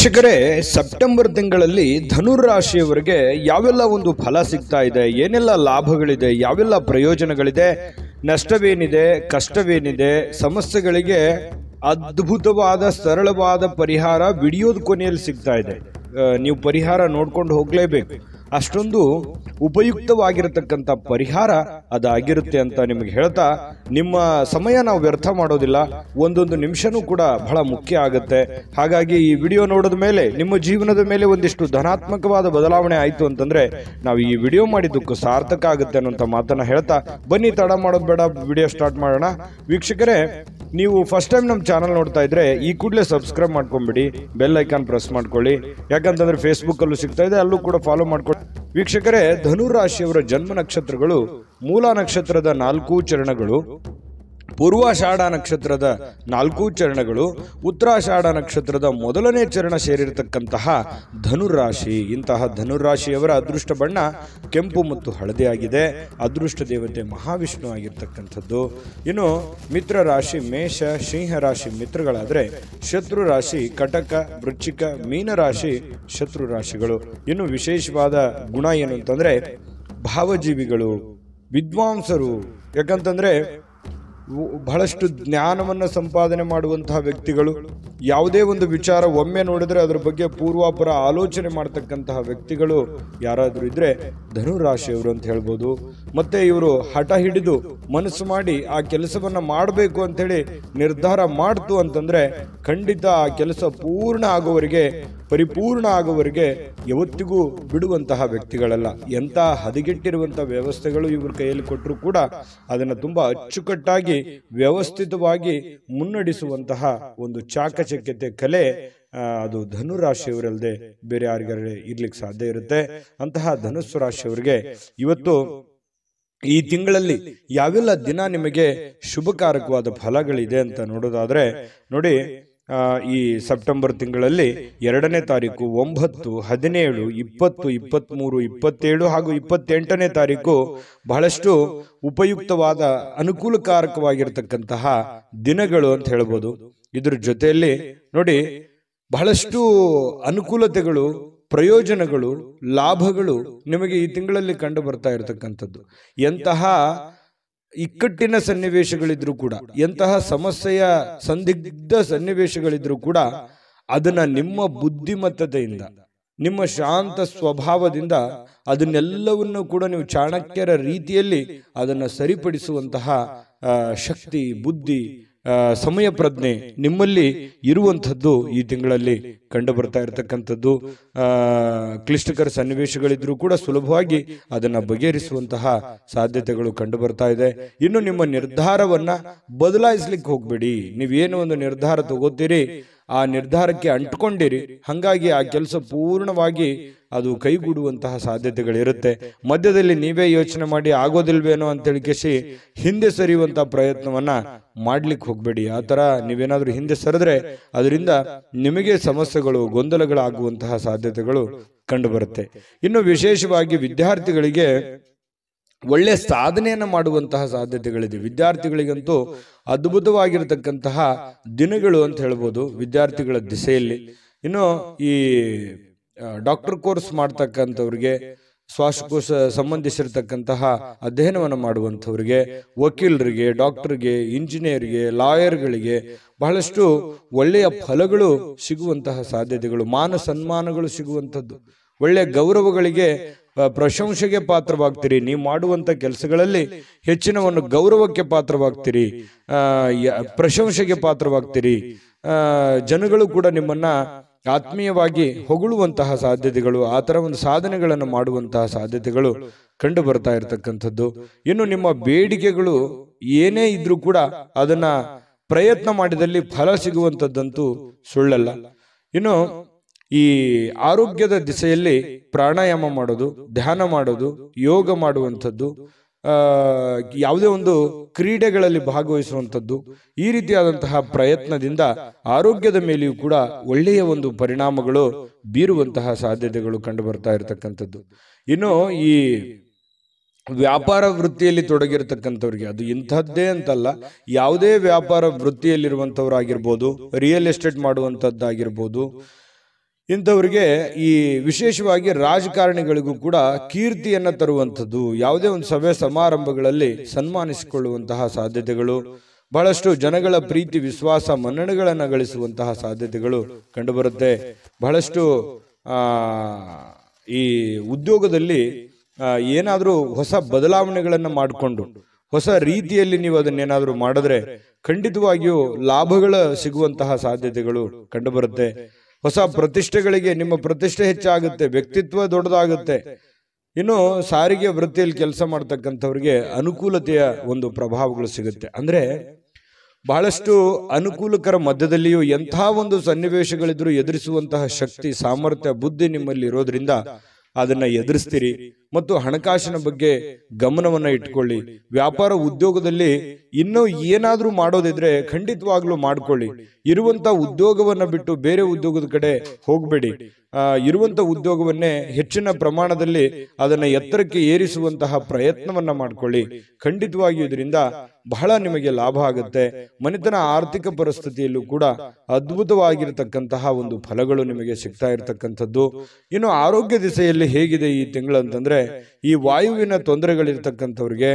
ವೀಕ್ಷಕರೇ, ಸೆಪ್ಟೆಂಬರ್ ತಿಂಗಳಲ್ಲಿ ಧನುರ್ ರಾಶಿಯವರಿಗೆ ಯಾವೆಲ್ಲ ಒಂದು ಫಲ ಸಿಗ್ತಾ ಇದೆ, ಏನೆಲ್ಲ ಲಾಭಗಳಿದೆ, ಯಾವೆಲ್ಲ ಪ್ರಯೋಜನಗಳಿದೆ, ನಷ್ಟವೇನಿದೆ, ಕಷ್ಟವೇನಿದೆ, ಸಮಸ್ಯೆಗಳಿಗೆ ಅದ್ಭುತವಾದ ಸರಳವಾದ ಪರಿಹಾರ ವಿಡಿಯೋದ ಕೊನೆಯಲ್ಲಿ ಸಿಗ್ತಾ ಇದೆ. ನೀವು ಪರಿಹಾರ ನೋಡ್ಕೊಂಡು ಹೋಗಲೇಬೇಕು. ಅಷ್ಟೊಂದು ಉಪಯುಕ್ತವಾಗಿರತಕ್ಕಂಥ ಪರಿಹಾರ ಅದಾಗಿರುತ್ತೆ ಅಂತ ನಿಮಗೆ ಹೇಳ್ತಾ, ನಿಮ್ಮ ಸಮಯ ನಾವು ವ್ಯರ್ಥ ಮಾಡೋದಿಲ್ಲ. ಒಂದೊಂದು ನಿಮಿಷನೂ ಕೂಡ ಬಹಳ ಮುಖ್ಯ ಆಗುತ್ತೆ. ಹಾಗಾಗಿ ಈ ವಿಡಿಯೋ ನೋಡಿದ ಮೇಲೆ ನಿಮ್ಮ ಜೀವನದ ಮೇಲೆ ಒಂದಿಷ್ಟು ಧನಾತ್ಮಕವಾದ ಬದಲಾವಣೆ ಆಯಿತು ಅಂತಂದ್ರೆ ನಾವು ಈ ವಿಡಿಯೋ ಮಾಡಿದ್ದಕ್ಕೂ ಸಾರ್ಥಕ ಆಗುತ್ತೆ ಅನ್ನೋಂಥ ಮಾತನ್ನ ಹೇಳ್ತಾ, ಬನ್ನಿ ತಡ ಮಾಡೋದು ಬೇಡ, ವಿಡಿಯೋ ಸ್ಟಾರ್ಟ್ ಮಾಡೋಣ. ವೀಕ್ಷಕರೇ, ನೀವು ಫಸ್ಟ್ ಟೈಮ್ ನಮ್ಮ ಚಾನಲ್ ನೋಡ್ತಾ ಇದ್ರೆ ಈ ಕೂಡಲೇ ಸಬ್ಸ್ಕ್ರೈಬ್ ಮಾಡ್ಕೊಂಬಿಡಿ, ಬೆಲ್ ಐಕಾನ್ ಪ್ರೆಸ್ ಮಾಡ್ಕೊಳ್ಳಿ. ಯಾಕಂತಂದ್ರೆ ಫೇಸ್ಬುಕ್ ಅಲ್ಲೂ ಸಿಗ್ತಾ ಇದೆ, ಅಲ್ಲೂ ಕೂಡ ಫಾಲೋ ಮಾಡ್ಕೊಳ್ಳಿ. ವೀಕ್ಷಕರೇ, ಧನುರ್ ರಾಶಿಯವರ ಜನ್ಮ ನಕ್ಷತ್ರಗಳು ಮೂಲ ನಕ್ಷತ್ರದ 4 ಚರಣಗಳು, ಪೂರ್ವಾಷಾಢ ನಕ್ಷತ್ರದ 4 ಚರಣಗಳು, ಉತ್ತರಾಷಾಢ ನಕ್ಷತ್ರದ 1ನೇ ಚರಣ ಸೇರಿರತಕ್ಕಂತಹ ಧನುರ್ ರಾಶಿ. ಇಂತಹ ಧನುರ್ ರಾಶಿಯವರ ಅದೃಷ್ಟ ಬಣ್ಣ ಕೆಂಪು ಮತ್ತು ಹಳದಿ ಆಗಿದೆ. ಅದೃಷ್ಟ ದೇವತೆ ಮಹಾವಿಷ್ಣು ಆಗಿರ್ತಕ್ಕಂಥದ್ದು. ಇನ್ನು ಮಿತ್ರ ರಾಶಿ ಮೇಷ, ಸಿಂಹ ರಾಶಿ ಮಿತ್ರಗಳಾದರೆ, ಶತ್ರು ರಾಶಿ ಕಟಕ, ವೃಶ್ಚಿಕ, ಮೀನ ರಾಶಿ ಶತ್ರು ರಾಶಿಗಳು. ಇನ್ನು ವಿಶೇಷವಾದ ಗುಣ ಏನು ಅಂತಂದ್ರೆ ಭಾವಜೀವಿಗಳು, ವಿದ್ವಾಂಸರು. ಯಾಕಂತಂದ್ರೆ ಬಹಳಷ್ಟು ಜ್ಞಾನವನ್ನು ಸಂಪಾದನೆ ಮಾಡುವಂತಹ ವ್ಯಕ್ತಿಗಳು. ಯಾವುದೇ ಒಂದು ವಿಚಾರ ಒಮ್ಮೆ ನೋಡಿದ್ರೆ ಅದರ ಬಗ್ಗೆ ಪೂರ್ವಾಪರ ಆಲೋಚನೆ ಮಾಡ್ತಕ್ಕಂತಹ ವ್ಯಕ್ತಿಗಳು ಯಾರಾದರೂ ಇದ್ರೆ ಧನುರ್ ರಾಶಿಯವರು ಅಂತ ಹೇಳ್ಬೋದು. ಮತ್ತೆ ಇವರು ಹಠ ಹಿಡಿದು ಮನಸ್ಸು ಮಾಡಿ ಆ ಕೆಲಸವನ್ನ ಮಾಡಬೇಕು ಅಂತೇಳಿ ನಿರ್ಧಾರ ಮಾಡ್ತು ಅಂತಂದ್ರೆ ಖಂಡಿತ ಆ ಕೆಲಸ ಪೂರ್ಣ ಆಗುವವರೆಗೆ, ಪರಿಪೂರ್ಣ ಆಗುವವರೆಗೆ ಯಾವತ್ತಿಗೂ ಬಿಡುವಂತಹ ವ್ಯಕ್ತಿಗಳಲ್ಲ. ಎಂಥ ಹದಗೆಟ್ಟಿರುವಂತಹ ವ್ಯವಸ್ಥೆಗಳು ಇವ್ರ ಕೈಯಲ್ಲಿ ಕೊಟ್ಟರು ಕೂಡ ಅದನ್ನು ತುಂಬಾ ಅಚ್ಚುಕಟ್ಟಾಗಿ ವ್ಯವಸ್ಥಿತವಾಗಿ ಮುನ್ನಡೆಸುವಂತಹ ಒಂದು ಚಾಕಚಕ್ಯತೆ ಕಲೆ ಅದು ಧನುರ್ ರಾಶಿಯವರಲ್ಲದೆ ಬೇರೆ ಯಾರಿಗಾರೆ ಇರ್ಲಿಕ್ಕೆ ಸಾಧ್ಯ ಇರುತ್ತೆ. ಅಂತಹ ಧನುಸ್ಸು ರಾಶಿಯವರಿಗೆ ಇವತ್ತು ಈ ತಿಂಗಳಲ್ಲಿ ಯಾವೆಲ್ಲ ದಿನ ನಿಮಗೆ ಶುಭಕಾರಕವಾದ ಫಲಗಳಿದೆ ಅಂತ ನೋಡೋದಾದ್ರೆ ನೋಡಿ, ಈ ಸೆಪ್ಟೆಂಬರ್ ತಿಂಗಳಲ್ಲಿ 2ನೇ ತಾರೀಕು, 9, 17, 20, 23, 27 ಹಾಗೂ 28ನೇ ತಾರೀಕು ಬಹಳಷ್ಟು ಉಪಯುಕ್ತವಾದ ಅನುಕೂಲಕಾರಕವಾಗಿರ್ತಕ್ಕಂತಹ ದಿನಗಳು ಅಂತ ಹೇಳ್ಬೋದು. ಇದ್ರ ಜೊತೆಯಲ್ಲಿ ನೋಡಿ, ಬಹಳಷ್ಟು ಅನುಕೂಲತೆಗಳು, ಪ್ರಯೋಜನಗಳು, ಲಾಭಗಳು ನಿಮಗೆ ಈ ತಿಂಗಳಲ್ಲಿ ಕಂಡು ಬರ್ತಾ ಇರತಕ್ಕಂಥದ್ದು. ಎಂತಹ ಇಕ್ಕಟ್ಟಿನ ಸನ್ನಿವೇಶಗಳಿದ್ರು ಕೂಡ, ಎಂತಹ ಸಮಸ್ಯೆಯ ಸಂದಿಗ್ಧ ಸನ್ನಿವೇಶಗಳಿದ್ರು ಕೂಡ ಅದನ್ನ ನಿಮ್ಮ ಬುದ್ಧಿಮತ್ತತೆಯಿಂದ, ನಿಮ್ಮ ಶಾಂತ ಸ್ವಭಾವದಿಂದ ಅದನ್ನೆಲ್ಲವನ್ನು ಕೂಡ ನೀವು ಚಾಣಕ್ಯರ ರೀತಿಯಲ್ಲಿ ಅದನ್ನ ಸರಿಪಡಿಸುವಂತಹ ಶಕ್ತಿ, ಬುದ್ಧಿ, ಸಮಯ ಪ್ರಜ್ಞೆ ನಿಮ್ಮಲ್ಲಿ ಇರುವಂಥದ್ದು ಈ ತಿಂಗಳಲ್ಲಿ ಕಂಡು ಬರ್ತಾ ಇರತಕ್ಕಂಥದ್ದು. ಕ್ಲಿಷ್ಟಕರ ಸನ್ನಿವೇಶಗಳಿದ್ರೂ ಕೂಡ ಸುಲಭವಾಗಿ ಅದನ್ನ ಬಗೆಹರಿಸುವಂತಹ ಸಾಧ್ಯತೆಗಳು ಕಂಡು ಬರ್ತಾ ಇದೆ. ಇನ್ನು ನಿಮ್ಮ ನಿರ್ಧಾರವನ್ನ ಬದಲಾಯಿಸ್ಲಿಕ್ಕೆ ಹೋಗ್ಬೇಡಿ. ನೀವೇನು ಒಂದು ನಿರ್ಧಾರ ತಗೋತೀರಿ, ಆ ನಿರ್ಧಾರಕ್ಕೆ ಅಂಟ್ಕೊಂಡಿರಿ. ಹಂಗಾಗಿ ಆ ಕೆಲಸ ಪೂರ್ಣವಾಗಿ ಅದು ಕೈಗೂಡುವಂತಹ ಸಾಧ್ಯತೆಗಳಿರುತ್ತೆ. ಮಧ್ಯದಲ್ಲಿ ನೀವೇ ಯೋಚನೆ ಮಾಡಿ ಆಗೋದಿಲ್ವೇನೋ ಅಂತೇಳಿ ಕೇಸಿ ಹಿಂದೆ ಸರಿಯುವಂತಹ ಪ್ರಯತ್ನವನ್ನ ಮಾಡ್ಲಿಕ್ಕೆ ಹೋಗ್ಬೇಡಿ. ಆ ತರ ನೀವೇನಾದ್ರೂ ಹಿಂದೆ ಸರಿದ್ರೆ ಅದರಿಂದ ನಿಮಗೆ ಸಮಸ್ಯೆಗಳು, ಗೊಂದಲಗಳಾಗುವಂತಹ ಸಾಧ್ಯತೆಗಳು ಕಂಡು ಬರುತ್ತೆ. ಇನ್ನು ವಿಶೇಷವಾಗಿ ವಿದ್ಯಾರ್ಥಿಗಳಿಗೆ ಒಳ್ಳೆ ಸಾಧನೆಯನ್ನು ಮಾಡುವಂತಹ ಸಾಧ್ಯತೆಗಳಿದೆ. ವಿದ್ಯಾರ್ಥಿಗಳಿಗಂತೂ ಅದ್ಭುತವಾಗಿರತಕ್ಕಂತಹ ದಿನಗಳು ಅಂತ ಹೇಳ್ಬೋದು ವಿದ್ಯಾರ್ಥಿಗಳ ದಿಸೆಯಲ್ಲಿ. ಇನ್ನು ಈ ಡಾಕ್ಟರ್ ಕೋರ್ಸ್ ಮಾಡ್ತಕ್ಕಂಥವ್ರಿಗೆ, ಶ್ವಾಸಕೋಶ ಸಂಬಂಧಿಸಿರ್ತಕ್ಕಂತಹ ಅಧ್ಯಯನವನ್ನು ಮಾಡುವಂಥವ್ರಿಗೆ, ವಕೀಲರಿಗೆ, ಡಾಕ್ಟರ್ಗೆ, ಇಂಜಿನಿಯರ್ಗೆ, ಲಾಯರ್ಗಳಿಗೆ ಬಹಳಷ್ಟು ಒಳ್ಳೆಯ ಫಲಗಳು ಸಿಗುವಂತಹ ಸಾಧ್ಯತೆಗಳು, ಮಾನ ಸನ್ಮಾನಗಳು ಸಿಗುವಂಥದ್ದು, ಒಳ್ಳೆಯ ಗೌರವಗಳಿಗೆ, ಪ್ರಶಂಸೆಗೆ ಪಾತ್ರವಾಗ್ತೀರಿ. ನೀವು ಮಾಡುವಂತ ಕೆಲಸಗಳಲ್ಲಿ ಹೆಚ್ಚಿನ ಒಂದು ಗೌರವಕ್ಕೆ ಪಾತ್ರವಾಗ್ತೀರಿ, ಪ್ರಶಂಸೆಗೆ ಪಾತ್ರವಾಗ್ತೀರಿ. ಜನಗಳು ಕೂಡ ನಿಮ್ಮನ್ನ ಆತ್ಮೀಯವಾಗಿ ಹೊಗಳುವಂತಹ ಸಾಧ್ಯತೆಗಳು, ಆ ತರ ಒಂದು ಸಾಧನೆಗಳನ್ನು ಮಾಡುವಂತಹ ಸಾಧ್ಯತೆಗಳು ಕಂಡು ಬರ್ತಾ ಇರತಕ್ಕಂಥದ್ದು. ಇನ್ನು ನಿಮ್ಮ ಬೇಡಿಕೆಗಳು ಏನೇ ಇದ್ರೂ ಕೂಡ ಅದನ್ನ ಪ್ರಯತ್ನ ಮಾಡಿದಲ್ಲಿ ಫಲ ಸಿಗುವಂಥದ್ದಂತೂ ಸುಳ್ಳಲ್ಲ. ಇನ್ನು ಈ ಆರೋಗ್ಯದ ದಿಸೆಯಲ್ಲಿ ಪ್ರಾಣಾಯಾಮ ಮಾಡೋದು, ಧ್ಯಾನ ಮಾಡೋದು, ಯೋಗ ಮಾಡುವಂಥದ್ದು, ಯಾವುದೇ ಒಂದು ಕ್ರೀಡೆಗಳಲ್ಲಿ ಭಾಗವಹಿಸುವಂಥದ್ದು, ಈ ರೀತಿಯಾದಂತಹ ಪ್ರಯತ್ನದಿಂದ ಆರೋಗ್ಯದ ಮೇಲೆಯೂ ಕೂಡ ಒಳ್ಳೆಯ ಒಂದು ಪರಿಣಾಮಗಳು ಬೀರುವಂತಹ ಸಾಧ್ಯತೆಗಳು ಕಂಡು ಬರ್ತಾ ಇರತಕ್ಕಂಥದ್ದು. ಇನ್ನು ಈ ವ್ಯಾಪಾರ ವೃತ್ತಿಯಲ್ಲಿ ತೊಡಗಿರತಕ್ಕಂಥವ್ರಿಗೆ, ಅದು ಇಂಥದ್ದೇ ಅಂತಲ್ಲ, ಯಾವುದೇ ವ್ಯಾಪಾರ ವೃತ್ತಿಯಲ್ಲಿರುವಂಥವ್ರಾಗಿರ್ಬೋದು, ರಿಯಲ್ ಎಸ್ಟೇಟ್ ಮಾಡುವಂಥದ್ದಾಗಿರ್ಬೋದು, ಇಂಥವರಿಗೆ ಈ ವಿಶೇಷವಾಗಿ ರಾಜಕಾರಣಿಗಳಿಗೂ ಕೂಡ ಕೀರ್ತಿಯನ್ನ ತರುವಂಥದ್ದು, ಯಾವುದೇ ಒಂದು ಸಭೆ ಸಮಾರಂಭಗಳಲ್ಲಿ ಸನ್ಮಾನಿಸಿಕೊಳ್ಳುವಂತಹ ಸಾಧ್ಯತೆಗಳು, ಬಹಳಷ್ಟು ಜನಗಳ ಪ್ರೀತಿ ವಿಶ್ವಾಸ ಮನ್ನಣೆಗಳನ್ನು ಗಳಿಸುವಂತಹ ಸಾಧ್ಯತೆಗಳು ಕಂಡುಬರುತ್ತೆ. ಬಹಳಷ್ಟು ಈ ಉದ್ಯೋಗದಲ್ಲಿ ಏನಾದರೂ ಹೊಸ ಬದಲಾವಣೆಗಳನ್ನು ಮಾಡಿಕೊಂಡು ಹೊಸ ರೀತಿಯಲ್ಲಿ ನೀವು ಅದನ್ನೇನಾದರೂ ಮಾಡಿದ್ರೆ ಖಂಡಿತವಾಗಿಯೂ ಲಾಭಗಳ ಸಿಗುವಂತಹ ಸಾಧ್ಯತೆಗಳು ಕಂಡುಬರುತ್ತೆ. ಹೊಸ ಪ್ರತಿಷ್ಠೆಗಳಿಗೆ ನಿಮ್ಮ ಪ್ರತಿಷ್ಠೆ ಹೆಚ್ಚಾಗುತ್ತೆ, ವ್ಯಕ್ತಿತ್ವ ದೊಡ್ಡದಾಗುತ್ತೆ. ಇನ್ನು ಸಾರಿಗೆ ವೃತ್ತಿಯಲ್ಲಿ ಕೆಲಸ ಮಾಡ್ತಕ್ಕಂಥವ್ರಿಗೆ ಅನುಕೂಲತೆಯ ಒಂದು ಪ್ರಭಾವಗಳು ಸಿಗುತ್ತೆ. ಅಂದ್ರೆ ಬಹಳಷ್ಟು ಅನುಕೂಲಕರ ಮಧ್ಯದಲ್ಲಿಯೂ ಎಂಥ ಒಂದು ಸನ್ನಿವೇಶಗಳಿದ್ರು ಎದುರಿಸುವಂತಹ ಶಕ್ತಿ, ಸಾಮರ್ಥ್ಯ, ಬುದ್ಧಿ ನಿಮ್ಮಲ್ಲಿ ಇರೋದ್ರಿಂದ ಅದನ್ನ ಎದುರಿಸ್ತೀರಿ. ಮತ್ತು ಹಣಕಾಸಿನ ಬಗ್ಗೆ ಗಮನವನ್ನ ಇಟ್ಕೊಳ್ಳಿ. ವ್ಯಾಪಾರ ಉದ್ಯೋಗದಲ್ಲಿ ಇನ್ನೂ ಏನಾದ್ರೂ ಮಾಡೋದಿದ್ರೆ ಖಂಡಿತವಾಗ್ಲೂ ಮಾಡ್ಕೊಳ್ಳಿ. ಇರುವಂತ ಉದ್ಯೋಗವನ್ನ ಬಿಟ್ಟು ಬೇರೆ ಉದ್ಯೋಗದ ಕಡೆ ಹೋಗ್ಬೇಡಿ. ಇರುವಂತ ಉದ್ಯೋಗವನ್ನೇ ಹೆಚ್ಚಿನ ಪ್ರಮಾಣದಲ್ಲಿ ಅದನ್ನ ಎತ್ತರಕ್ಕೆ ಏರಿಸುವಂತಹ ಪ್ರಯತ್ನವನ್ನ ಮಾಡ್ಕೊಳ್ಳಿ. ಖಂಡಿತವಾಗಿಯೂ ಇದರಿಂದ ಬಹಳ ನಿಮಗೆ ಲಾಭ ಆಗುತ್ತೆ. ಮನೆತನ ಆರ್ಥಿಕ ಪರಿಸ್ಥಿತಿಯಲ್ಲೂ ಕೂಡ ಅದ್ಭುತವಾಗಿರತಕ್ಕಂತಹ ಒಂದು ಫಲಗಳು ನಿಮಗೆ ಸಿಗ್ತಾ ಇರತಕ್ಕಂಥದ್ದು. ಇನ್ನು ಆರೋಗ್ಯ ದಿಸೆಯಲ್ಲಿ ಹೇಗಿದೆ ಈ ತಿಂಗಳು ಅಂತಂದ್ರೆ, ಈ ವಾಯುವಿನ ತೊಂದರೆಗಳಿರ್ತಕ್ಕಂಥವ್ರಿಗೆ,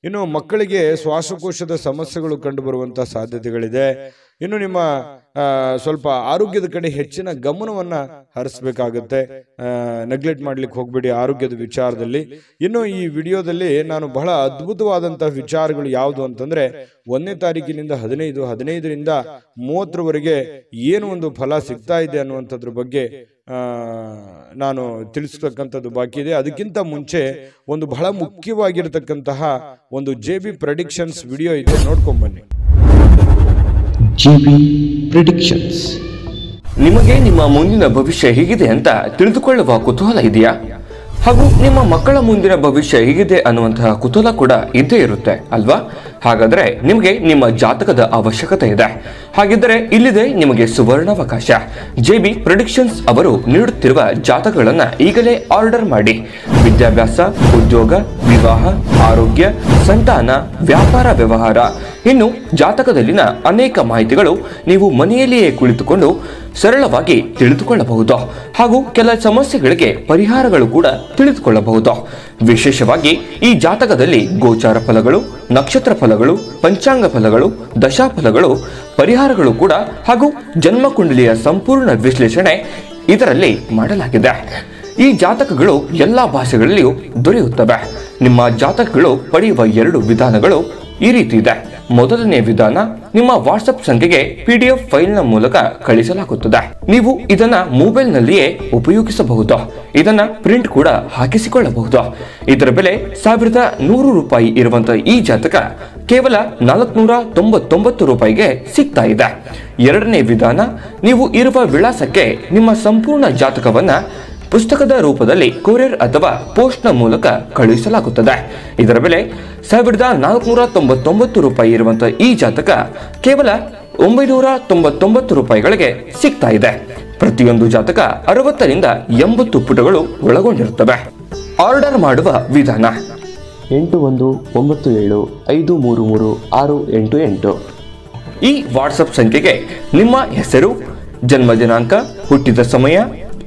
ಇನ್ನು ಮಕ್ಕಳಿಗೆ ಶ್ವಾಸಕೋಶದ ಸಮಸ್ಯೆಗಳು ಕಂಡು ಬರುವಂತಹ ಸಾಧ್ಯತೆಗಳಿದೆ. ಇನ್ನು ನಿಮ್ಮ ಸ್ವಲ್ಪ ಆರೋಗ್ಯದ ಕಡೆ ಹೆಚ್ಚಿನ ಗಮನವನ್ನ ಹರಿಸಬೇಕಾಗತ್ತೆ. ನೆಗ್ಲೆಕ್ಟ್ ಮಾಡ್ಲಿಕ್ಕೆ ಹೋಗ್ಬೇಡಿ ಆರೋಗ್ಯದ ವಿಚಾರದಲ್ಲಿ. ಇನ್ನು ಈ ವಿಡಿಯೋದಲ್ಲಿ ನಾನು ಬಹಳ ಅದ್ಭುತವಾದಂತಹ ವಿಚಾರಗಳು ಯಾವುದು ಅಂತಂದ್ರೆ, 1ನೇ ತಾರೀಕಿನಿಂದ 15ರಿಂದ 30ರವರೆಗೆ ಏನು ಒಂದು ಫಲ ಸಿಗ್ತಾ ಇದೆ ಅನ್ನುವಂಥದ್ರ ಬಗ್ಗೆ ನಾನು ತಿಳಿಸ್ತಕ್ಕಂಥದ್ದು ಬಾಕಿ ಇದೆ. ಅದಕ್ಕಿಂತ ಮುಂಚೆ ಒಂದು ಬಹಳ ಮುಖ್ಯವಾಗಿರತಕ್ಕಂತಹ ಒಂದು JB ಪ್ರೆಡಿಕ್ಷನ್ಸ್ ವಿಡಿಯೋ ಇದೆ, ನೋಡ್ಕೊಂಡ್ ಬನ್ನಿ. JB predictions. ನಿಮಗೆ ನಿಮ್ಮ ಮುಂದಿನ ಭವಿಷ್ಯ ಹೇಗಿದೆ ಅಂತ ತಿಳಿದುಕೊಳ್ಳುವ ಕುತೂಹಲ ಇದೆಯಾ? ಹಾಗೂ ನಿಮ್ಮ ಮಕ್ಕಳ ಮುಂದಿನ ಭವಿಷ್ಯ ಹೇಗಿದೆ ಅನ್ನುವಂತಹ ಕುತೂಹಲ ಕೂಡ ಇದ್ದೇ ಇರುತ್ತೆ ಅಲ್ವಾ? ಹಾಗಾದ್ರೆ ನಿಮಗೆ ನಿಮ್ಮ ಜಾತಕದ ಅವಶ್ಯಕತೆ ಇದೆ. ಹಾಗಿದ್ದರೆ ಇಲ್ಲಿದೆ ನಿಮಗೆ ಸುವರ್ಣಾವಕಾಶ. JB ಪ್ರೆಡಿಕ್ಷನ್ಸ್ ಅವರು ನೀಡುತ್ತಿರುವ ಜಾತಕಗಳನ್ನ ಈಗಲೇ ಆರ್ಡರ್ ಮಾಡಿ. ವಿದ್ಯಾಭ್ಯಾಸ, ಉದ್ಯೋಗ, ವಿವಾಹ, ಆರೋಗ್ಯ, ಸಂತಾನ, ವ್ಯಾಪಾರ ವ್ಯವಹಾರ, ಇನ್ನು ಜಾತಕದಲ್ಲಿನ ಅನೇಕ ಮಾಹಿತಿಗಳು ನೀವು ಮನೆಯಲ್ಲಿಯೇ ಕುಳಿತುಕೊಂಡು ಸರಳವಾಗಿ ತಿಳಿದುಕೊಳ್ಳಬಹುದು. ಹಾಗೂ ಕೆಲ ಸಮಸ್ಯೆಗಳಿಗೆ ಪರಿಹಾರಗಳು ಕೂಡ ತಿಳಿದುಕೊಳ್ಳಬಹುದು. ವಿಶೇಷವಾಗಿ ಈ ಜಾತಕದಲ್ಲಿ ಗೋಚಾರ ಫಲಗಳು, ನಕ್ಷತ್ರ ಫಲಗಳು, ಪಂಚಾಂಗ ಫಲಗಳು, ದಶಾಫಲಗಳು, ಪರಿಹಾರಗಳು ಕೂಡ ಹಾಗೂ ಜನ್ಮಕುಂಡಲಿಯ ಸಂಪೂರ್ಣ ವಿಶ್ಲೇಷಣೆ ಇದರಲ್ಲಿ ಮಾಡಲಾಗಿದೆ. ಈ ಜಾತಕಗಳು ಎಲ್ಲಾ ಭಾಷೆಗಳಲ್ಲಿಯೂ ದೊರೆಯುತ್ತವೆ. ನಿಮ್ಮ ಜಾತಕಗಳು ಪಡೆಯುವ 2 ವಿಧಾನಗಳು ಈ ರೀತಿ ಇದೆ. ಮೊದಲನೇ ವಿಧಾನ, ನಿಮ್ಮ ವಾಟ್ಸ್ಆಪ್ ಸಂಖ್ಯೆಗೆ PDF ಫೈಲ್ನ ಮೂಲಕ ಕಳಿಸಲಾಗುತ್ತದೆ. ನೀವು ಇದನ್ನ ಮೊಬೈಲ್ ನಲ್ಲಿಯೇ ಉಪಯೋಗಿಸಬಹುದು. ಇದನ್ನ ಪ್ರಿಂಟ್ ಕೂಡ ಹಾಕಿಸಿಕೊಳ್ಳಬಹುದು. ಇದರ ಬೆಲೆ 1100 ರೂಪಾಯಿ ಇರುವಂತಹ ಈ ಜಾತಕ ಕೇವಲ 499 ರೂಪಾಯಿಗೆ ಸಿಗ್ತಾ ಇದೆ. ಎರಡನೇ ವಿಧಾನ, ನೀವು ಇರುವ ವಿಳಾಸಕ್ಕೆ ನಿಮ್ಮ ಸಂಪೂರ್ಣ ಜಾತಕವನ್ನ ಪುಸ್ತಕದ ರೂಪದಲ್ಲಿ ಕೊರಿಯರ್ ಅಥವಾ ಪೋಸ್ಟ್ ನ ಮೂಲಕ ಕಳುಹಿಸಲಾಗುತ್ತದೆ. ಇದರ ಬೆಲೆ 1499 ರೂಪಾಯಿ ಇರುವಂತಹ ಈ ಜಾತಕ ಕೇವಲ 999 ರೂಪಾಯಿಗಳಿಗೆ ಸಿಗ್ತಾ ಇದೆ. ಪ್ರತಿಯೊಂದು ಜಾತಕ 60ರಿಂದ 80 ಪುಟಗಳು ಒಳಗೊಂಡಿರುತ್ತವೆ. ಆರ್ಡರ್ ಮಾಡುವ ವಿಧಾನ: 8197533688. ಈ ವಾಟ್ಸ್ಆಪ್ ಸಂಖ್ಯೆಗೆ ನಿಮ್ಮ ಹೆಸರು, ಜನ್ಮ ದಿನಾಂಕ, ಹುಟ್ಟಿದ ಸಮಯ,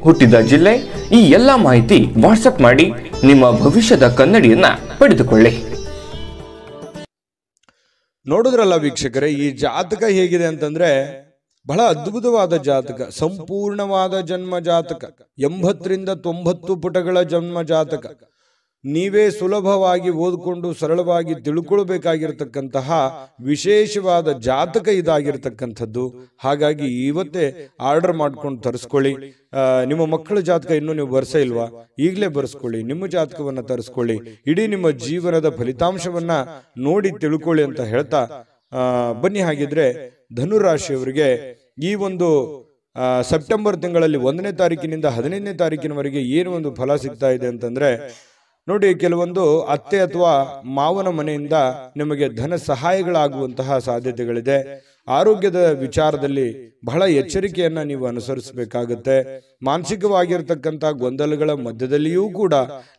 ಹುಟ್ಟಿದ ಜಿಲ್ಲೆ, ಈ ಎಲ್ಲ ಮಾಹಿತಿ ವಾಟ್ಸ್ಆಪ್ ಮಾಡಿ ನಿಮ್ಮ ಭವಿಷ್ಯದ ಕನ್ನಡಿಯನ್ನ ಪಡೆದುಕೊಳ್ಳಿ. ನೋಡಿದ್ರಲ್ಲ ವೀಕ್ಷಕರೇ, ಈ ಜಾತಕ ಹೇಗಿದೆ ಅಂತಂದ್ರೆ ಬಹಳ ಅದ್ಭುತವಾದ ಜಾತಕ, ಸಂಪೂರ್ಣವಾದ ಜನ್ಮ ಜಾತಕ, 80ರಿಂದ 90 ಪುಟಗಳ ಜನ್ಮ ಜಾತಕ. ನೀವೇ ಸುಲಭವಾಗಿ ಓದ್ಕೊಂಡು ಸರಳವಾಗಿ ತಿಳ್ಕೊಳ್ಬೇಕಾಗಿರ್ತಕ್ಕಂತಹ ವಿಶೇಷವಾದ ಜಾತಕ ಇದಾಗಿರ್ತಕ್ಕಂಥದ್ದು. ಹಾಗಾಗಿ ಇವತ್ತೇ ಆರ್ಡರ್ ಮಾಡ್ಕೊಂಡು ತರಿಸ್ಕೊಳ್ಳಿ. ನಿಮ್ಮ ಮಕ್ಕಳ ಜಾತಕ ಇನ್ನೂ ನೀವು ಬರ್ಸೇ ಇಲ್ವಾ? ಈಗಲೇ ಬರ್ಸ್ಕೊಳ್ಳಿ, ನಿಮ್ಮ ಜಾತಕವನ್ನ ತರಿಸ್ಕೊಳ್ಳಿ. ಇಡೀ ನಿಮ್ಮ ಜೀವನದ ಫಲಿತಾಂಶವನ್ನ ನೋಡಿ ತಿಳ್ಕೊಳ್ಳಿ ಅಂತ ಹೇಳ್ತಾ ಬನ್ನಿ. ಹಾಗಿದ್ರೆ ಧನುರಾಶಿಯವರಿಗೆ ಈ ಒಂದು ಸೆಪ್ಟೆಂಬರ್ ತಿಂಗಳಲ್ಲಿ 1ನೇ ತಾರೀಕಿನಿಂದ 15ನೇ ತಾರೀಕಿನವರೆಗೆ ಏನು ಒಂದು ಫಲ ಸಿಗ್ತಾ ಇದೆ ಅಂತಂದ್ರೆ, ನೋಡಿ, ಕೆಲವೊಂದು ಅತ್ತೆ ಅಥವಾ ಮಾವನ ಮನೆಯಿಂದ ನಿಮಗೆ ಧನ ಸಹಾಯಗಳಾಗುವಂತಹ ಸಾಧ್ಯತೆಗಳಿದೆ. ಆರೋಗ್ಯದ ವಿಚಾರದಲ್ಲಿ ಬಹಳ ಎಚ್ಚರಿಕೆಯನ್ನ ನೀವು ಅನುಸರಿಸಬೇಕಾಗುತ್ತೆ. ಮಾನಸಿಕವಾಗಿರ್ತಕ್ಕಂಥ ಗೊಂದಲಗಳ ಮಧ್ಯದಲ್ಲಿಯೂ ಕೂಡ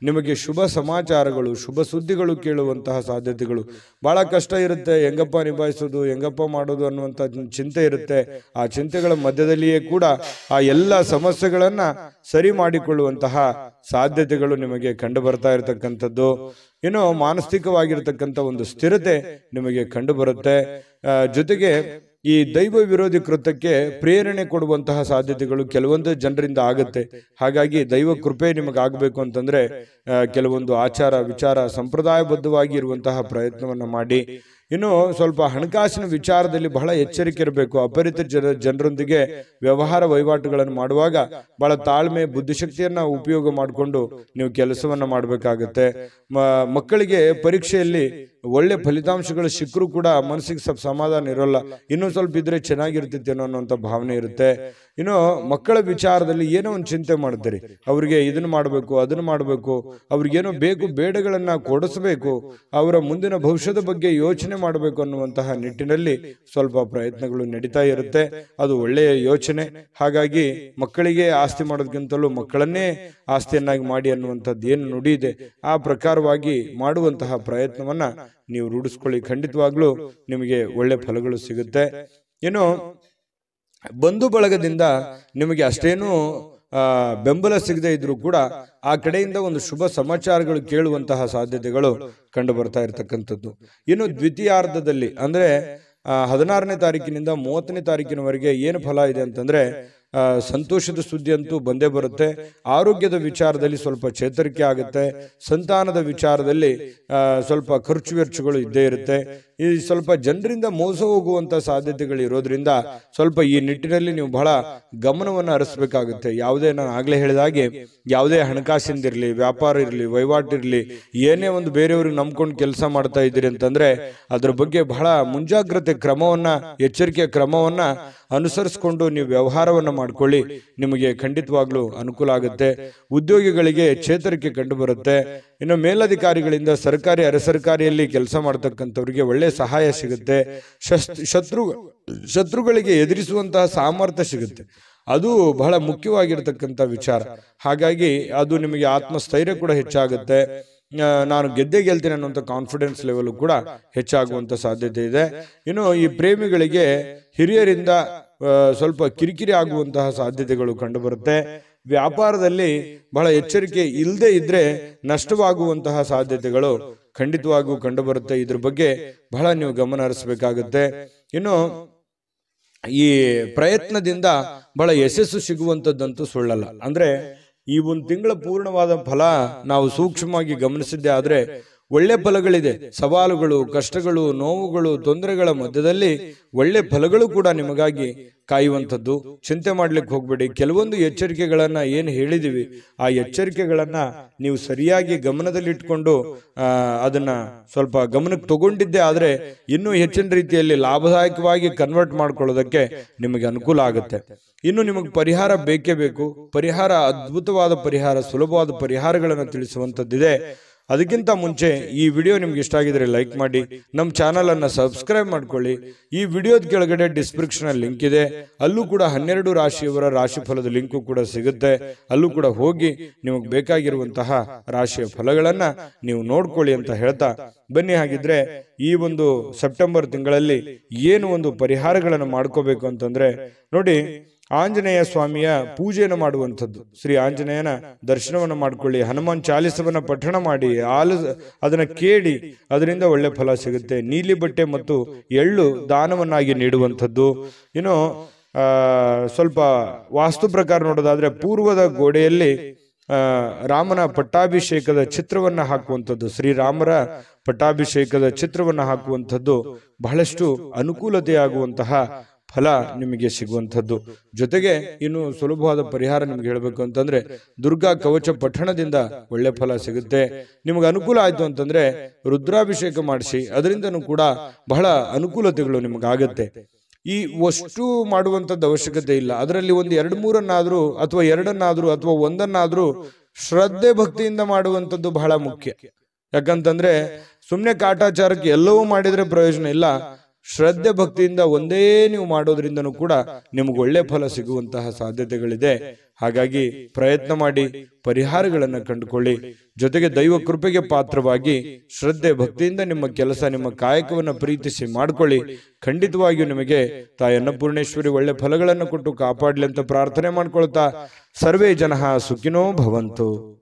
ನಿಮಗೆ ಶುಭ ಸಮಾಚಾರಗಳು, ಶುಭ ಸುದ್ದಿಗಳು ಕೇಳುವಂತಹ ಸಾಧ್ಯತೆಗಳು. ಬಹಳ ಕಷ್ಟ ಇರುತ್ತೆ, ಹೆಂಗಪ್ಪ ನಿಭಾಯಿಸೋದು, ಹೆಂಗಪ್ಪ ಮಾಡೋದು ಅನ್ನುವಂಥ ಚಿಂತೆ ಇರುತ್ತೆ. ಆ ಚಿಂತೆಗಳ ಮಧ್ಯದಲ್ಲಿಯೇ ಕೂಡ ಆ ಎಲ್ಲ ಸಮಸ್ಯೆಗಳನ್ನ ಸರಿ ಮಾಡಿಕೊಳ್ಳುವಂತಹ ಸಾಧ್ಯತೆಗಳು ನಿಮಗೆ ಕಂಡು ಬರ್ತಾ ಇರತಕ್ಕಂಥದ್ದು. ಇನ್ನು ಮಾನಸಿಕವಾಗಿರ್ತಕ್ಕಂಥ ಒಂದು ಸ್ಥಿರತೆ ನಿಮಗೆ ಕಂಡು ಬರುತ್ತೆ. ಜೊತೆಗೆ ಈ ದೈವ ವಿರೋಧಿ ಕೃತ್ಯಕ್ಕೆ ಪ್ರೇರಣೆ ಕೊಡುವಂತಹ ಸಾಧ್ಯತೆಗಳು ಕೆಲವೊಂದು ಜನರಿಂದ ಆಗುತ್ತೆ. ಹಾಗಾಗಿ ದೈವ ಕೃಪೆ ನಿಮಗಾಗಬೇಕು ಅಂತಂದ್ರೆ ಕೆಲವೊಂದು ಆಚಾರ ವಿಚಾರ ಸಂಪ್ರದಾಯಬದ್ಧವಾಗಿ ಇರುವಂತಹ ಪ್ರಯತ್ನವನ್ನ ಮಾಡಿ. ಇನ್ನು ಸ್ವಲ್ಪ ಹಣಕಾಸಿನ ವಿಚಾರದಲ್ಲಿ ಬಹಳ ಎಚ್ಚರಿಕೆ ಇರಬೇಕು. ಅಪರಿಚಿತ ಜನರೊಂದಿಗೆ ವ್ಯವಹಾರ ವಹಿವಾಟುಗಳನ್ನು ಮಾಡುವಾಗ ಬಹಳ ತಾಳ್ಮೆ ಬುದ್ಧಿಶಕ್ತಿಯನ್ನ ಉಪಯೋಗ ಮಾಡಿಕೊಂಡು ನೀವು ಕೆಲಸವನ್ನ ಮಾಡಬೇಕಾಗತ್ತೆ. ಮಕ್ಕಳಿಗೆ ಪರೀಕ್ಷೆಯಲ್ಲಿ ಒಳ್ಳೆ ಫಲಿತಾಂಶಗಳು ಸಿಕ್ಕರೂ ಕೂಡ ಮನಸ್ಸಿಗೆ ಸ್ವಲ್ಪ ಸಮಾಧಾನ ಇರೋಲ್ಲ. ಇನ್ನೂ ಸ್ವಲ್ಪ ಇದ್ರೆ ಚೆನ್ನಾಗಿರ್ತಿತ್ತೇನೋ ಅನ್ನೋಂಥ ಭಾವನೆ ಇರುತ್ತೆ. ಇನ್ನು ಮಕ್ಕಳ ವಿಚಾರದಲ್ಲಿ ಏನೋ ಒಂದು ಚಿಂತೆ ಮಾಡ್ತೀರಿ, ಅವ್ರಿಗೆ ಇದನ್ನ ಮಾಡಬೇಕು ಅದನ್ನ ಮಾಡಬೇಕು, ಅವ್ರಿಗೇನೋ ಬೇಕು ಬೇಡಗಳನ್ನ ಕೊಡಿಸಬೇಕು, ಅವರ ಮುಂದಿನ ಭವಿಷ್ಯದ ಬಗ್ಗೆ ಯೋಚನೆ ಮಾಡಬೇಕು ಅನ್ನುವಂತಹ ನಿಟ್ಟಿನಲ್ಲಿ ಸ್ವಲ್ಪ ಪ್ರಯತ್ನಗಳು ನಡೀತಾ ಇರುತ್ತೆ. ಅದು ಒಳ್ಳೆಯ ಯೋಚನೆ. ಹಾಗಾಗಿ ಮಕ್ಕಳಿಗೆ ಆಸ್ತಿ ಮಾಡೋದಕ್ಕಿಂತಲೂ ಮಕ್ಕಳನ್ನೇ ಆಸ್ತಿಯನ್ನಾಗಿ ಮಾಡಿ ಅನ್ನುವಂಥದ್ದು ಏನು ನುಡಿ ಇದೆ, ಆ ಪ್ರಕಾರವಾಗಿ ಮಾಡುವಂತಹ ಪ್ರಯತ್ನವನ್ನ ನೀವು ರೂಢಿಸ್ಕೊಳ್ಳಿ. ಖಂಡಿತವಾಗ್ಲೂ ನಿಮಗೆ ಒಳ್ಳೆ ಫಲಗಳು ಸಿಗುತ್ತೆ. ಇನ್ನು ಬಂಧು ಬಳಗದಿಂದ ನಿಮಗೆ ಅಷ್ಟೇನು ಬೆಂಬಲ ಸಿಗದೆ ಇದ್ರೂ ಕೂಡ ಆ ಕಡೆಯಿಂದ ಒಂದು ಶುಭ ಸಮಾಚಾರಗಳು ಕೇಳುವಂತಹ ಸಾಧ್ಯತೆಗಳು ಕಂಡು ಬರ್ತಾ ಇರತಕ್ಕಂಥದ್ದು. ಇನ್ನು ದ್ವಿತೀಯಾರ್ಧದಲ್ಲಿ ಅಂದ್ರೆ 16ನೇ ತಾರೀಕಿನಿಂದ 30ನೇ ತಾರೀಕಿನವರೆಗೆ ಏನು ಫಲ ಇದೆ ಅಂತಂದ್ರೆ ಸಂತೋಷದ ಸುದ್ದಿ ಅಂತೂ ಬಂದೇ ಬರುತ್ತೆ. ಆರೋಗ್ಯದ ವಿಚಾರದಲ್ಲಿ ಸ್ವಲ್ಪ ಚೇತರಿಕೆ ಆಗುತ್ತೆ. ಸಂತಾನದ ವಿಚಾರದಲ್ಲಿ ಸ್ವಲ್ಪ ಖರ್ಚು ವೆಚ್ಚಗಳು ಇದ್ದೇ ಇರುತ್ತೆ. ಈ ಸ್ವಲ್ಪ ಜನರಿಂದ ಮೋಸ ಹೋಗುವಂತ ಸಾಧ್ಯತೆಗಳು ಇರೋದ್ರಿಂದ ಸ್ವಲ್ಪ ಈ ನಿಟ್ಟಿನಲ್ಲಿ ನೀವು ಬಹಳ ಗಮನವನ್ನು ಹರಿಸಬೇಕಾಗುತ್ತೆ. ಯಾವುದೇ ನಾನು ಆಗ್ಲೇ ಹೇಳಿದ ಹಾಗೆ ಯಾವುದೇ ಹಣಕಾಸಿಂದಿರ್ಲಿ, ವ್ಯಾಪಾರ ಇರಲಿ, ವಹಿವಾಟು ಇರಲಿ, ಏನೇ ಒಂದು ಬೇರೆಯವ್ರಿಗೆ ನಂಬ್ಕೊಂಡು ಕೆಲಸ ಮಾಡ್ತಾ ಇದ್ದೀರಿ ಅಂತಂದ್ರೆ ಅದ್ರ ಬಗ್ಗೆ ಬಹಳ ಮುಂಜಾಗ್ರತೆ ಕ್ರಮವನ್ನ, ಎಚ್ಚರಿಕೆಯ ಕ್ರಮವನ್ನ ಅನುಸರಿಸಿಕೊಂಡು ನೀವು ವ್ಯವಹಾರವನ್ನ ಮಾಡ್ಕೊಳ್ಳಿ. ನಿಮಗೆ ಖಂಡಿತವಾಗ್ಲೂ ಅನುಕೂಲ ಆಗುತ್ತೆ. ಉದ್ಯೋಗಿಗಳಿಗೆ ಚೇತರಿಕೆ ಕಂಡು ಬರುತ್ತೆ. ಇನ್ನು ಮೇಲಧಿಕಾರಿಗಳಿಂದ ಸರ್ಕಾರಿ ಅರೆ ಸರ್ಕಾರಿಯಲ್ಲಿ ಕೆಲಸ ಮಾಡತಕ್ಕಂಥವ್ರಿಗೆ ಒಳ್ಳೆ ಸಹಾಯ ಸಿಗುತ್ತೆ. ಶತ್ರುಗಳಿಗೆ ಎದುರಿಸುವಂತಹ ಸಾಮರ್ಥ್ಯ ಸಿಗುತ್ತೆ. ಅದು ಬಹಳ ಮುಖ್ಯವಾಗಿರ್ತಕ್ಕಂಥ ವಿಚಾರ. ಹಾಗಾಗಿ ಅದು ನಿಮಗೆ ಆತ್ಮಸ್ಥೈರ್ಯ ಕೂಡ ಹೆಚ್ಚಾಗುತ್ತೆ. ನಾನು ಗೆಲ್ತೀನಿ ಅನ್ನುವಂಥ ಕಾನ್ಫಿಡೆನ್ಸ್ ಲೆವೆಲ್ ಕೂಡ ಹೆಚ್ಚಾಗುವಂತ ಸಾಧ್ಯತೆ ಇದೆ. ಇನ್ನು ಈ ಪ್ರೇಮಿಗಳಿಗೆ ಹಿರಿಯರಿಂದ ಸ್ವಲ್ಪ ಕಿರಿಕಿರಿ ಆಗುವಂತಹ ಸಾಧ್ಯತೆಗಳು ಕಂಡು ಬರುತ್ತೆ. ವ್ಯಾಪಾರದಲ್ಲಿ ಬಹಳ ಎಚ್ಚರಿಕೆ ಇಲ್ಲದೆ ಇದ್ರೆ ನಷ್ಟವಾಗುವಂತಹ ಸಾಧ್ಯತೆಗಳು ಖಂಡಿತವಾಗೂ ಕಂಡು ಬರುತ್ತೆ. ಇದ್ರ ಬಗ್ಗೆ ಬಹಳ ನೀವು ಗಮನ ಹರಿಸಬೇಕಾಗುತ್ತೆ. ಇನ್ನು ಈ ಪ್ರಯತ್ನದಿಂದ ಬಹಳ ಯಶಸ್ಸು ಸಿಗುವಂತದ್ದಂತೂ ಸುಳ್ಳಲ್ಲ. ಅಂದ್ರೆ ಈ ಒಂದು ತಿಂಗಳ ಪೂರ್ಣವಾದ ಫಲ ನಾವು ಸೂಕ್ಷ್ಮವಾಗಿ ಗಮನಿಸಿದ್ದೆ ಆದ್ರೆ ಒಳ್ಳೆ ಫಲಗಳಿದೆ. ಸವಾಲುಗಳು, ಕಷ್ಟಗಳು, ನೋವುಗಳು, ತೊಂದರೆಗಳ ಮಧ್ಯದಲ್ಲಿ ಒಳ್ಳೆ ಫಲಗಳು ಕೂಡ ನಿಮಗಾಗಿ ಕಾಯುವಂಥದ್ದು. ಚಿಂತೆ ಮಾಡ್ಲಿಕ್ಕೆ ಹೋಗ್ಬೇಡಿ. ಕೆಲವೊಂದು ಎಚ್ಚರಿಕೆಗಳನ್ನ ಏನು ಹೇಳಿದೀವಿ ಆ ಎಚ್ಚರಿಕೆಗಳನ್ನ ನೀವು ಸರಿಯಾಗಿ ಗಮನದಲ್ಲಿಟ್ಕೊಂಡು ಅದನ್ನ ಸ್ವಲ್ಪ ಗಮನಕ್ಕೆ ತಗೊಂಡಿದ್ದೆ ಆದ್ರೆ ಇನ್ನೂ ಹೆಚ್ಚಿನ ರೀತಿಯಲ್ಲಿ ಲಾಭದಾಯಕವಾಗಿ ಕನ್ವರ್ಟ್ ಮಾಡ್ಕೊಳ್ಳೋದಕ್ಕೆ ನಿಮಗೆ ಅನುಕೂಲ ಆಗುತ್ತೆ. ಇನ್ನು ನಿಮಗೆ ಪರಿಹಾರ ಬೇಕೇ ಬೇಕು. ಪರಿಹಾರ ಅದ್ಭುತವಾದ ಪರಿಹಾರ, ಸುಲಭವಾದ ಪರಿಹಾರಗಳನ್ನು ತಿಳಿಸುವಂಥದ್ದಿದೆ. ಅದಕ್ಕಿಂತ ಮುಂಚೆ ಈ ವಿಡಿಯೋ ನಿಮ್ಗೆ ಇಷ್ಟ ಆಗಿದ್ರೆ ಲೈಕ್ ಮಾಡಿ, ನಮ್ಮ ಚಾನಲ್ ಅನ್ನ ಸಬ್ಸ್ಕ್ರೈಬ್ ಮಾಡ್ಕೊಳ್ಳಿ. ಈ ವಿಡಿಯೋದ ಕೆಳಗಡೆ ಡಿಸ್ಕ್ರಿಪ್ಷನ್ ಲಿಂಕ್ ಇದೆ, ಅಲ್ಲೂ ಕೂಡ 12 ರಾಶಿಯವರ ರಾಶಿ ಫಲದ ಲಿಂಕು ಕೂಡ ಸಿಗುತ್ತೆ. ಅಲ್ಲೂ ಕೂಡ ಹೋಗಿ ನಿಮಗೆ ಬೇಕಾಗಿರುವಂತಹ ರಾಶಿಯ ಫಲಗಳನ್ನ ನೀವು ನೋಡ್ಕೊಳ್ಳಿ ಅಂತ ಹೇಳ್ತಾ ಬನ್ನಿ. ಹಾಗಿದ್ರೆ ಈ ಒಂದು ಸೆಪ್ಟೆಂಬರ್ ತಿಂಗಳಲ್ಲಿ ಏನು ಒಂದು ಪರಿಹಾರಗಳನ್ನು ಮಾಡ್ಕೋಬೇಕು ಅಂತಂದ್ರೆ ನೋಡಿ, ಆಂಜನೇಯ ಸ್ವಾಮಿಯ ಪೂಜೆಯನ್ನು ಮಾಡುವಂಥದ್ದು. ಶ್ರೀ ಆಂಜನೇಯನ ದರ್ಶನವನ್ನು ಮಾಡ್ಕೊಳ್ಳಿ. ಹನುಮಾನ್ ಚಾಲಿಸವನ್ನ ಪಠಣ ಮಾಡಿ ಅದನ್ನ ಕೇಳಿ, ಅದರಿಂದ ಒಳ್ಳೆ ಫಲ ಸಿಗುತ್ತೆ. ನೀಲಿ ಬಟ್ಟೆ ಮತ್ತು ಎಳ್ಳು ದಾನವನ್ನಾಗಿ ನೀಡುವಂಥದ್ದು. ಇನ್ನು ಸ್ವಲ್ಪ ವಾಸ್ತು ಪ್ರಕಾರ ನೋಡೋದಾದ್ರೆ ಪೂರ್ವದ ಗೋಡೆಯಲ್ಲಿ ರಾಮನ ಪಟ್ಟಾಭಿಷೇಕದ ಚಿತ್ರವನ್ನ ಹಾಕುವಂಥದ್ದು, ಶ್ರೀರಾಮರ ಪಟ್ಟಾಭಿಷೇಕದ ಚಿತ್ರವನ್ನ ಹಾಕುವಂಥದ್ದು ಬಹಳಷ್ಟು ಅನುಕೂಲತೆಯಾಗುವಂತಹ ಫಲ ನಿಮಗೆ ಸಿಗುವಂಥದ್ದು. ಜೊತೆಗೆ ಇನ್ನು ಸುಲಭವಾದ ಪರಿಹಾರ ನಿಮ್ಗೆ ಹೇಳಬೇಕು ಅಂತಂದ್ರೆ ದುರ್ಗಾ ಕವಚ ಪಠಣದಿಂದ ಒಳ್ಳೆ ಫಲ ಸಿಗುತ್ತೆ. ನಿಮಗೆ ಅನುಕೂಲ ಆಯ್ತು ಅಂತಂದ್ರೆ ರುದ್ರಾಭಿಷೇಕ ಮಾಡಿಸಿ, ಅದರಿಂದನೂ ಕೂಡ ಬಹಳ ಅನುಕೂಲತೆಗಳು ನಿಮಗಾಗತ್ತೆ. ಈ ಅಷ್ಟು ಮಾಡುವಂಥದ್ದು ಅವಶ್ಯಕತೆ ಇಲ್ಲ. ಅದರಲ್ಲಿ ಒಂದು 2-3 ಅಥವಾ 2 ಅಥವಾ 1 ಶ್ರದ್ಧೆ ಭಕ್ತಿಯಿಂದ ಮಾಡುವಂಥದ್ದು ಬಹಳ ಮುಖ್ಯ. ಯಾಕಂತಂದ್ರೆ ಸುಮ್ಮನೆ ಕಾಟಾಚಾರಕ್ಕೆ ಎಲ್ಲವೂ ಮಾಡಿದ್ರೆ ಪ್ರಯೋಜನ ಇಲ್ಲ. ಶ್ರದ್ಧೆ ಭಕ್ತಿಯಿಂದ ಒಂದೇ ನೀವು ಮಾಡೋದ್ರಿಂದನೂ ಕೂಡ ನಿಮ್ಗೆ ಒಳ್ಳೆ ಫಲ ಸಿಗುವಂತಹ ಸಾಧ್ಯತೆಗಳಿದೆ. ಹಾಗಾಗಿ ಪ್ರಯತ್ನ ಮಾಡಿ ಪರಿಹಾರಗಳನ್ನು ಕಂಡುಕೊಳ್ಳಿ. ಜೊತೆಗೆ ದೈವ ಕೃಪೆಗೆ ಪಾತ್ರವಾಗಿ ಶ್ರದ್ಧೆ ಭಕ್ತಿಯಿಂದ ನಿಮ್ಮ ಕೆಲಸ, ನಿಮ್ಮ ಕಾಯಕವನ್ನು ಪ್ರೀತಿಸಿ ಮಾಡ್ಕೊಳ್ಳಿ. ಖಂಡಿತವಾಗಿಯೂ ನಿಮಗೆ ತಾಯಿ ಅನ್ನಪೂರ್ಣೇಶ್ವರಿ ಒಳ್ಳೆ ಫಲಗಳನ್ನು ಕೊಟ್ಟು ಕಾಪಾಡಲಿ ಅಂತ ಪ್ರಾರ್ಥನೆ ಮಾಡ್ಕೊಳ್ತಾ ಸರ್ವೇ ಜನಃ ಸುಖಿನೋ ಭವಂತು.